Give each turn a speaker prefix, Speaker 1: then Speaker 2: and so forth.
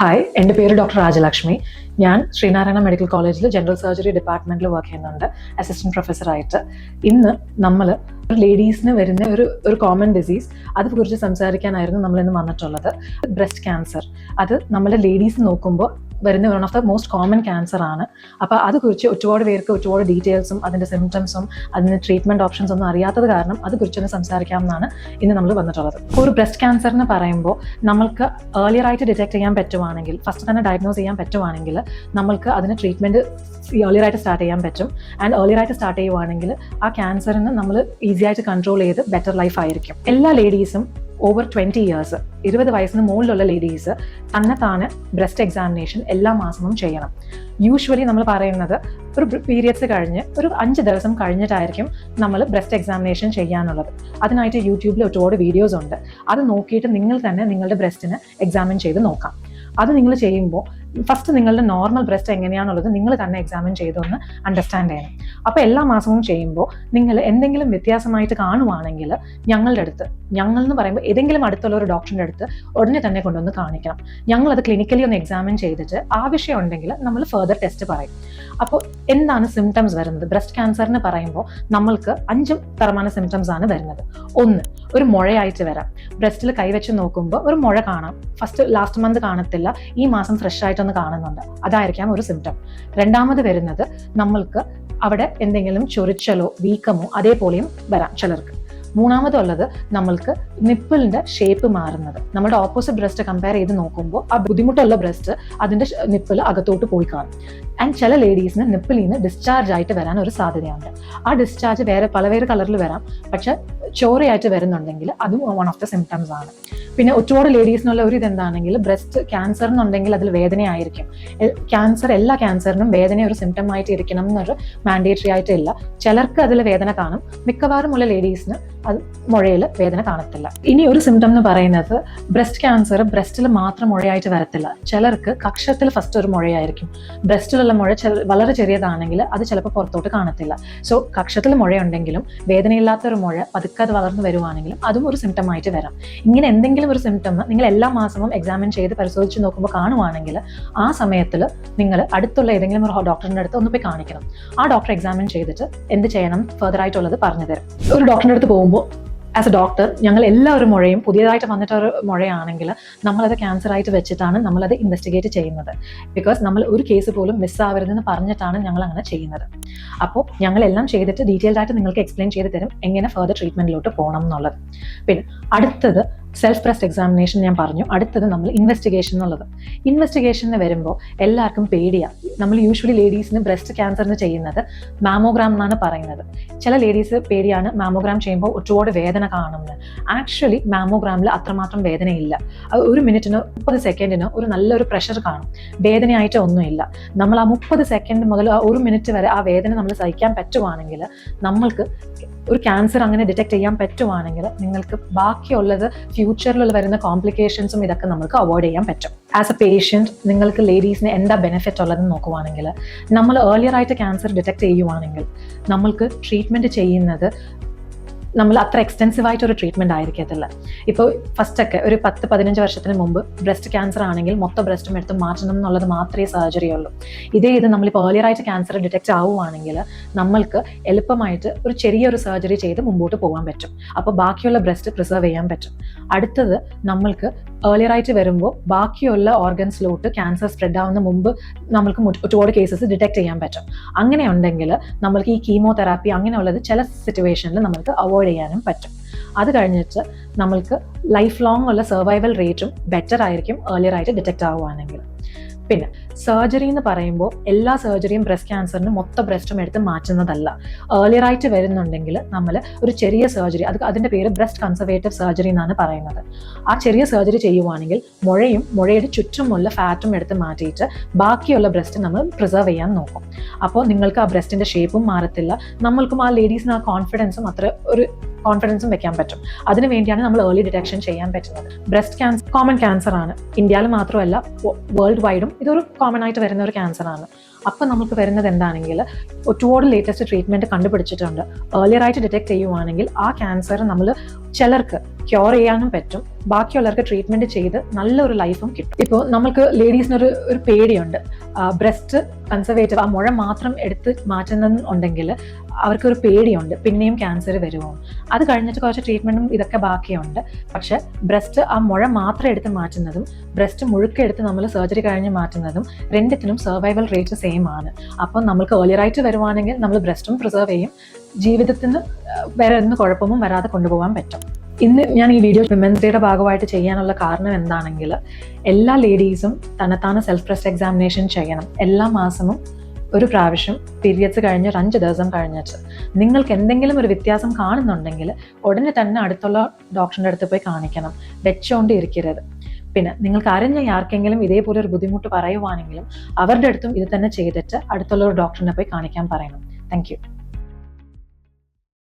Speaker 1: Hi, എൻ്റെ പേര് doctor Rajalakshmi. ഞാൻ ശ്രീനാരായണ മെഡിക്കൽ കോളേജിൽ ജനറൽ സർജറി ഡിപ്പാർട്ട്മെൻറ്റിൽ വർക്ക് ചെയ്യുന്നുണ്ട് അസിസ്റ്റൻറ്റ് പ്രൊഫസറായിട്ട്. ഇന്ന് നമ്മൾ ലേഡീസിന് വരുന്ന ഒരു കോമൺ ഡിസീസ് കുറിച്ച് സംസാരിക്കാനായിരുന്നു നമ്മളിന്ന് വന്നിട്ടുള്ളത്. Breast cancer. അത് നമ്മളെ ലേഡീസ് നോക്കുമ്പോൾ വരുന്ന one of the most common cancer ആണ്. അപ്പോൾ അതുകുറിച്ച് ഒരുപാട് പേർക്ക് ഒരുപാട് ഡീറ്റെയിൽസും അതിൻ്റെ സിംറ്റംസും അതിന് ട്രീറ്റ്മെൻറ്റ് ഓപ്ഷൻസ് ഒന്നും അറിയാത്തത് കാരണം അതുകുറിച്ചൊന്ന് സംസാരിക്കാമെന്നാണ് ഇന്ന് നമ്മൾ വന്നിട്ടുള്ളത്. ഒരു ബ്രസ്റ്റ് ക്യാൻസർ എന്ന് പറയുമ്പോൾ നമ്മൾക്ക് ഏർലിയറായിട്ട് ഡിറ്റക്ട് ചെയ്യാൻ പറ്റുവാണെങ്കിൽ, ഫസ്റ്റ് തന്നെ ഡയഗ്നോസ് ചെയ്യാൻ പറ്റുവാണെങ്കിൽ നമ്മൾക്ക് അതിന് ട്രീറ്റ്മെൻറ്റ് ഏർലിയറായിട്ട് സ്റ്റാർട്ട് ചെയ്യാൻ പറ്റും. ആൻഡ് ഏർലിയറായിട്ട് സ്റ്റാർട്ട് ചെയ്യുവാണെങ്കിൽ ആ ക്യാൻസറിന് നമ്മൾ ഈസി ആയിട്ട് കൺട്രോൾ ചെയ്ത് ബെറ്റർ ലൈഫ് ആയിരിക്കും. എല്ലാ ലേഡീസും ഓവർ 20 years 20 വയസ്സിന് മുകളിലുള്ള ലേഡീസ് തന്നെ ബ്രസ്റ്റ് എക്സാമിനേഷൻ എല്ലാ മാസവും ചെയ്യണം. യൂഷ്വലി നമ്മൾ പറയുന്നത് ഒരു പീരിയഡ്സ് കഴിഞ്ഞ് ഒരു 5 ദിവസം കഴിഞ്ഞിട്ടായിരിക്കും നമ്മൾ ബ്രസ്റ്റ് എക്സാമിനേഷൻ ചെയ്യാനുള്ളത്. അതിനായിട്ട് യൂട്യൂബിൽ ഒരുപാട് വീഡിയോസ് ഉണ്ട്. അത് നോക്കിയിട്ട് നിങ്ങൾ തന്നെ നിങ്ങളുടെ ബ്രസ്റ്റിന് എക്സാമിൻ ചെയ്ത് നോക്കാം. അത് നിങ്ങൾ ചെയ്യുമ്പോൾ ഫസ്റ്റ് നിങ്ങളുടെ നോർമൽ ബ്രസ്റ്റ് എങ്ങനെയാണുള്ളത് നിങ്ങൾ തന്നെ എക്സാമിൻ ചെയ്തൊന്ന് അണ്ടർസ്റ്റാൻഡ് ചെയ്യണം. അപ്പോൾ എല്ലാ മാസവും ചെയ്യുമ്പോൾ നിങ്ങൾ എന്തെങ്കിലും വ്യത്യാസമായിട്ട് കാണുവാണെങ്കിൽ ഞങ്ങൾ എന്ന് പറയുമ്പോൾ ഏതെങ്കിലും അടുത്തുള്ള ഒരു ഡോക്ടറിൻ്റെ അടുത്ത് ഉടനെ തന്നെ കൊണ്ടുവന്ന് കാണിക്കണം. ഞങ്ങളത് ക്ലിനിക്കലി ഒന്ന് എക്സാമിൻ ചെയ്തിട്ട് ആവശ്യമുണ്ടെങ്കിൽ നമ്മൾ ഫർദർ ടെസ്റ്റ് പറയും. അപ്പോൾ എന്താണ് സിംറ്റംസ് വരുന്നത്? ബ്രസ്റ്റ് ക്യാൻസറിന് പറയുമ്പോൾ നമ്മൾക്ക് 5 തരமான സിംറ്റംസ് ആണ് വരുന്നത്. ഒന്ന്, ഒരു മുഴയായിട്ട് വരാം. ബ്രസ്റ്റിൽ കൈവച്ച് നോക്കുമ്പോൾ ഒരു മുഴ കാണാം. ലാസ്റ്റ് മന്ത് കാണത്തില്ല, ഈ മാസം ഫ്രഷ് ആയിട്ടൊന്ന് കാണുന്നുണ്ട്. അതായിരിക്കാം ഒരു സിംറ്റം. രണ്ടാമത് വരുന്നത് നമ്മൾക്ക് അവിടെ എന്തെങ്കിലും ചൊറിച്ചലോ വീക്കമോ അതേപോലെയും വരാം ചിലർക്ക്. മൂന്നാമതുള്ളത് നമ്മൾക്ക് നിപ്പിളിന്റെ ഷേപ്പ് മാറുന്നത്. നമ്മുടെ ഓപ്പോസിറ്റ് ബ്രസ്റ്റ് കമ്പയർ ചെയ്ത് നോക്കുമ്പോൾ ആ ബുദ്ധിമുട്ടുള്ള ബ്രസ്റ്റ് അതിന്റെ നിപ്പിൾ അകത്തോട്ട് പോയി കാണും. ആൻഡ് ചില ലേഡീസിന് നിപ്പിളിൽ നിന്ന് ഡിസ്ചാർജ് ആയിട്ട് വരാൻ ഒരു സാധ്യതയുണ്ട്. ആ ഡിസ്ചാർജ് പല കളറിൽ വരാം, പക്ഷെ ചോരയായിട്ട് വരുന്നുണ്ടെങ്കിൽ അതും വൺ ഓഫ് ദ സിംറ്റംസ് ആണ്. പിന്നെ ഒരുപാട് ലേഡീസിനുള്ള ഒരു ഇതെന്താണെങ്കിൽ ബ്രസ്റ്റ് ക്യാൻസർ എന്നുണ്ടെങ്കിൽ അതിൽ വേദനയായിരിക്കും. എല്ലാ ക്യാൻസറിനും വേദന ഒരു സിംറ്റം ആയിട്ട് ഇരിക്കണം എന്നൊരു മാൻഡേറ്ററി ആയിട്ടില്ല. ചിലർക്ക് അതിൽ വേദന കാണും, മിക്കവാറും ഉള്ള ലേഡീസിന് അത് മുഴയിൽ വേദന കാണത്തില്ല. ഇനി ഒരു സിംറ്റം എന്ന് പറയുന്നത് ബ്രസ്റ്റ് ക്യാൻസർ ബ്രസ്റ്റിൽ മാത്രം മുഴയായിട്ട് വരത്തില്ല. ചിലർക്ക് കക്ഷത്തിൽ ഫസ്റ്റ് ഒരു മുഴയായിരിക്കും. ബ്രസ്റ്റിലുള്ള മുഴ വളരെ ചെറിയതാണെങ്കിൽ അത് ചിലപ്പോൾ പുറത്തോട്ട് കാണത്തില്ല. സോ കക്ഷത്തിൽ മുഴയുണ്ടെങ്കിലും വേദനയില്ലാത്തൊരു മുഴ പതുക്കെ അത് വളർന്നു വരുവാണെങ്കിലും അതും ഒരു സിംറ്റം ആയിട്ട് വരാം. ഇങ്ങനെ എന്തെങ്കിലും ഒരു സിംറ്റം നിങ്ങൾ എല്ലാ മാസവും എക്സാമിൻ ചെയ്ത് പരിശോധിച്ച് നോക്കുമ്പോൾ കാണുവാണെങ്കിൽ ആ സമയത്തിൽ നിങ്ങൾ അടുത്തുള്ള ഏതെങ്കിലും ഒരു ഡോക്ടറിൻ്റെ അടുത്ത് ഒന്ന് പോയി കാണിക്കണം. ആ ഡോക്ടർ എക്സാമിൻ ചെയ്തിട്ട് എന്ത് ചെയ്യണം ഫർദർ ആയിട്ടുള്ളത് പറഞ്ഞു തരും. ഒരു ഡോക്ടറിൻ്റെ അടുത്ത് പോകുമ്പോൾ ആസ് എ ഡോക്ടർ ഞങ്ങൾ എല്ലാവരും മുഴയും പുതിയതായിട്ട് വന്നിട്ടൊരു മുഴയാണെങ്കിൽ നമ്മളത് ക്യാൻസർ ആയിട്ട് വെച്ചിട്ടാണ് നമ്മളത് ഇൻവെസ്റ്റിഗേറ്റ് ചെയ്യുന്നത്. ബിക്കോസ് നമ്മൾ ഒരു കേസ് പോലും മിസ്സാവരുതെന്ന് പറഞ്ഞിട്ടാണ് ഞങ്ങൾ അങ്ങനെ ചെയ്യുന്നത്. അപ്പോൾ ഞങ്ങളെല്ലാം ചെയ്തിട്ട് ഡീറ്റെയിൽഡ് ആയിട്ട് നിങ്ങൾക്ക് എക്സ്പ്ലെയിൻ ചെയ്ത് തരും എങ്ങനെ ഫർദർ ട്രീറ്റ്മെന്റിലോട്ട് പോകണം എന്നുള്ളത്. പിന്നെ അടുത്തത് സെൽഫ് ബ്രസ്റ്റ് എക്സാമിനേഷൻ ഞാൻ പറഞ്ഞു. അടുത്തത് നമ്മൾ ഇൻവെസ്റ്റിഗേഷൻ എന്നുള്ളത്. ഇൻവെസ്റ്റിഗേഷന് വരുമ്പോൾ എല്ലാവർക്കും പേടിയാണ്. നമ്മൾ യൂഷ്വലി ലേഡീസിന് ബ്രസ്റ്റ് ക്യാൻസറിന് ചെയ്യുന്നത് മാമോഗ്രാം എന്നാണ് പറയുന്നത്. ചില ലേഡീസ് പേടിയാണ് മാമോഗ്രാം ചെയ്യുമ്പോൾ ഒരുപാട് വേദന കാണുന്നത്. ആക്ച്വലി മാമോഗ്രാമിൽ അത്രമാത്രം വേദനയില്ല. ഒരു മിനിറ്റിന് 30 സെക്കൻഡിന് ഒരു നല്ലൊരു പ്രഷർ കാണും. വേദനയായിട്ട് ഒന്നുമില്ല. നമ്മൾ ആ 30 സെക്കൻഡ് മുതൽ ആ 1 മിനിറ്റ് വരെ ആ വേദന നമ്മൾ സഹിക്കാൻ പറ്റുവാണെങ്കിൽ നമ്മൾക്ക് ഒരു ക്യാൻസർ അങ്ങനെ ഡിറ്റക്ട് ചെയ്യാൻ പറ്റുവാണെങ്കിൽ നിങ്ങൾക്ക് ബാക്കിയുള്ളത് ഫ്യൂച്ചറിൽ വരുന്ന കോംപ്ലിക്കേഷൻസും ഇതൊക്കെ നമുക്ക് അവോയ്ഡ് ചെയ്യാൻ പറ്റും. ആസ് എ പേഷ്യൻറ്റ് നിങ്ങൾക്ക് ലേഡീസിന് എന്താ ബെനിഫിറ്റ് ഉള്ളതെന്ന് നോക്കുവാണെങ്കിൽ, നമ്മൾ ഏർലിയറായിട്ട് ക്യാൻസർ ഡിറ്റക്ട് ചെയ്യുവാണെങ്കിൽ നമ്മൾക്ക് ട്രീറ്റ്മെൻറ്റ് ചെയ്യുന്നത് നമ്മൾ അത്ര എക്സ്റ്റെൻസീവായിട്ടൊരു ട്രീറ്റ്മെൻറ്റ് ആയിരിക്കത്തില്ല. ഇപ്പോൾ ഫസ്റ്റൊക്കെ ഒരു 10-15 വർഷത്തിന് മുമ്പ് ബ്രസ്റ്റ് ക്യാൻസർ ആണെങ്കിൽ മൊത്തം ബ്രസ്റ്റും എടുത്ത് മാറ്റണം എന്നുള്ളത് മാത്രമേ സർജറി ഉള്ളൂ. ഇത് നമ്മളിപ്പോൾ ഏർലിയറായിട്ട് ക്യാൻസർ ഡിറ്റക്ട് ആവുകയാണെങ്കിൽ നമ്മൾക്ക് എളുപ്പമായിട്ട് ഒരു ചെറിയൊരു സർജറി ചെയ്ത് മുമ്പോട്ട് പോകാൻ പറ്റും. അപ്പോൾ ബാക്കിയുള്ള ബ്രസ്റ്റ് പ്രിസർവ് ചെയ്യാൻ പറ്റും. അടുത്തത് നമ്മൾക്ക് ഏർലിയറായിട്ട് വരുമ്പോൾ ബാക്കിയുള്ള ഓർഗൻസിലോട്ട് ക്യാൻസർ സ്പ്രെഡ് ആവുന്ന മുമ്പ് നമ്മൾക്ക് ഒരുപാട് കേസസ് ഡിറ്റക്ട് ചെയ്യാൻ പറ്റും. അങ്ങനെ ഉണ്ടെങ്കിൽ നമ്മൾക്ക് ഈ കീമോതെറാപ്പി അങ്ങനെയുള്ളത് ചില സിറ്റുവേഷനിൽ നമ്മൾക്ക് അവോയ്ഡ് ചെയ്യാനും പറ്റും. അത് കഴിഞ്ഞിട്ട് നമ്മൾക്ക് ലൈഫ് ലോങ് ഉള്ള സർവൈവൽ റേറ്റും ബെറ്റർ ആയിരിക്കും ഏർലിയറായിട്ട് ഡിറ്റക്ട് ആവുകയാണെങ്കിൽ. പിന്നെ സർജറി എന്ന് പറയുമ്പോൾ എല്ലാ സർജറിയും ബ്രസ്റ്റ് ക്യാൻസറിന് മൊത്തം ബ്രസ്റ്റും എടുത്ത് മാറ്റുന്നതല്ല. ഏർലിയറായിട്ട് വരുന്നുണ്ടെങ്കിൽ നമ്മൾ ഒരു ചെറിയ സർജറി, അതിൻ്റെ പേര് ബ്രസ്റ്റ് കൺസർവേറ്റീവ് സർജറി എന്നാണ് പറയുന്നത്. ആ ചെറിയ സർജറി ചെയ്യുവാണെങ്കിൽ മുഴയുടെ ചുറ്റുമുള്ള ഫാറ്റും എടുത്ത് മാറ്റിയിട്ട് ബാക്കിയുള്ള ബ്രസ്റ്റ് നമ്മൾ പ്രിസർവ് ചെയ്യാൻ നോക്കും. അപ്പോൾ നിങ്ങൾക്ക് ആ ബ്രസ്റ്റിൻ്റെ ഷേപ്പും മാറത്തില്ല. നമ്മൾക്കും ആ ലേഡീസിന് ആ കോൺഫിഡൻസും അത്ര ഒരു കോൺഫിഡൻസും വെക്കാൻ പറ്റും. അതിനു വേണ്ടിയാണ് നമ്മൾ ഏർലി ഡിറ്റക്ഷൻ ചെയ്യാൻ പറ്റുന്നത്. ബ്രസ്റ്റ് ക്യാൻസർ കോമൺ ക്യാൻസർ ആണ്. ഇന്ത്യയിൽ മാത്രമല്ല വേൾഡ് വൈഡും ഇതൊരു കോമൺ ആയിട്ട് വരുന്ന ഒരു ക്യാൻസർ ആണ്. അപ്പം നമുക്ക് വരുന്നത് എന്താണെങ്കിൽ ഒരുപാട് ലേറ്റസ്റ്റ് ട്രീറ്റ്മെൻറ്റ് കണ്ടുപിടിച്ചിട്ടുണ്ട്. ഏർലിയർ ആയിട്ട് ഡിറ്റക്ട് ചെയ്യുവാണെങ്കിൽ ആ ക്യാൻസർ നമ്മൾ ചിലർക്ക് ക്യൂർ ചെയ്യാനും പറ്റും, ബാക്കിയുള്ളവർക്ക് ട്രീറ്റ്മെൻറ്റ് ചെയ്ത് നല്ലൊരു ലൈഫും കിട്ടും. ഇപ്പോൾ നമുക്ക് ലേഡീസിനൊരു പേടിയുണ്ട്, ബ്രസ്റ്റ് കൺസർവേറ്റീവ്, ആ മുഴ മാത്രം എടുത്ത് മാറ്റുന്നുണ്ടെങ്കിൽ അവർക്കൊരു പേടിയുണ്ട് പിന്നെയും ക്യാൻസർ വരുമോ. അത് കഴിഞ്ഞിട്ട് കുറച്ച് ട്രീറ്റ്മെൻറ്റും ഇതൊക്കെ ബാക്കിയുണ്ട്. പക്ഷെ ബ്രസ്റ്റ് ആ മുഴ മാത്രം എടുത്ത് മാറ്റുന്നതും ബ്രസ്റ്റ് മുഴുക്കെ എടുത്ത് നമ്മൾ സർജറി കഴിഞ്ഞ് മാറ്റുന്നതും രണ്ടിനും സർവൈവൽ റേറ്റ് സെയിം ആണ്. അപ്പോൾ നമുക്ക് ഏർലിയർ ആയിട്ട് വരുവാണെങ്കിൽ നമ്മൾ ബ്രസ്റ്റും പ്രിസർവ് ചെയ്യും, ജീവിതത്തിന് വേറെ ഒന്നും കുഴപ്പമൊന്നും വരാതെ കൊണ്ടുപോകാൻ പറ്റും. ഇന്ന് ഞാൻ ഈ വീഡിയോ വിമൻസ് ഡേയുടെ ഭാഗമായിട്ട് ചെയ്യാനുള്ള കാരണം എന്താണെങ്കിൽ എല്ലാ ലേഡീസും തന്നെത്താനെ സെൽഫ് ബ്രസ്റ്റ് എക്സാമിനേഷൻ ചെയ്യണം. എല്ലാ മാസവും ഒരു പ്രാവശ്യം പീരിയഡ്സ് കഴിഞ്ഞ് 5 ദിവസം കഴിഞ്ഞിട്ട് നിങ്ങൾക്ക് എന്തെങ്കിലും ഒരു വ്യത്യാസം കാണുന്നുണ്ടെങ്കിൽ ഉടനെ തന്നെ അടുത്തുള്ള ഡോക്ടറിൻ്റെ അടുത്ത് പോയി കാണിക്കണം, വെച്ചോണ്ട് ഇരിക്കരുത്. പിന്നെ നിങ്ങൾക്ക് അറിഞ്ഞ ആർക്കെങ്കിലും ഇതേപോലെ ഒരു ബുദ്ധിമുട്ട് പറയുവാണെങ്കിലും അവരുടെ അടുത്തും ഇത് തന്നെ ചെയ്തിട്ട് അടുത്തുള്ള ഒരു ഡോക്ടറിനെ പോയി കാണിക്കാൻ പറയണം. Thank you.